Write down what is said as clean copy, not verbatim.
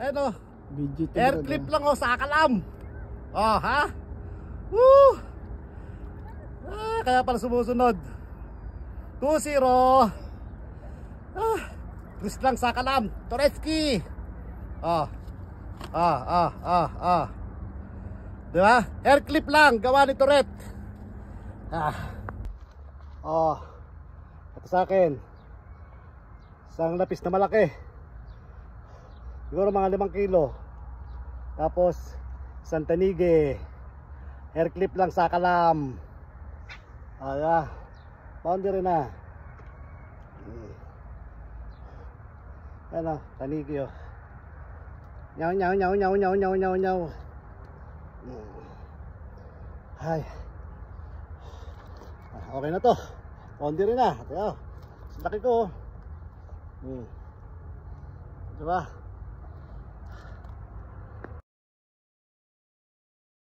Ano? BGT Air clip lang oh, sa kalam. Oh, ha? Woo! Kaya pala sumusunod. 2-0. Twist lang sa kalam. Turetsky. Diba? Air clip lang, gawa ni Toret. Ito sa akin. Isang lapis na malaki. Siguro mga 5 kilo. Tapos isang tanige. Air clip lang sa kalam. Boundary na. Ano, tanigi oh. Nyaw nyaw nyaw nyaw nyaw nyaw nyaw nyaw. Ay. Okay na to. Boundary na. Ito. Laki ko oh. Diba?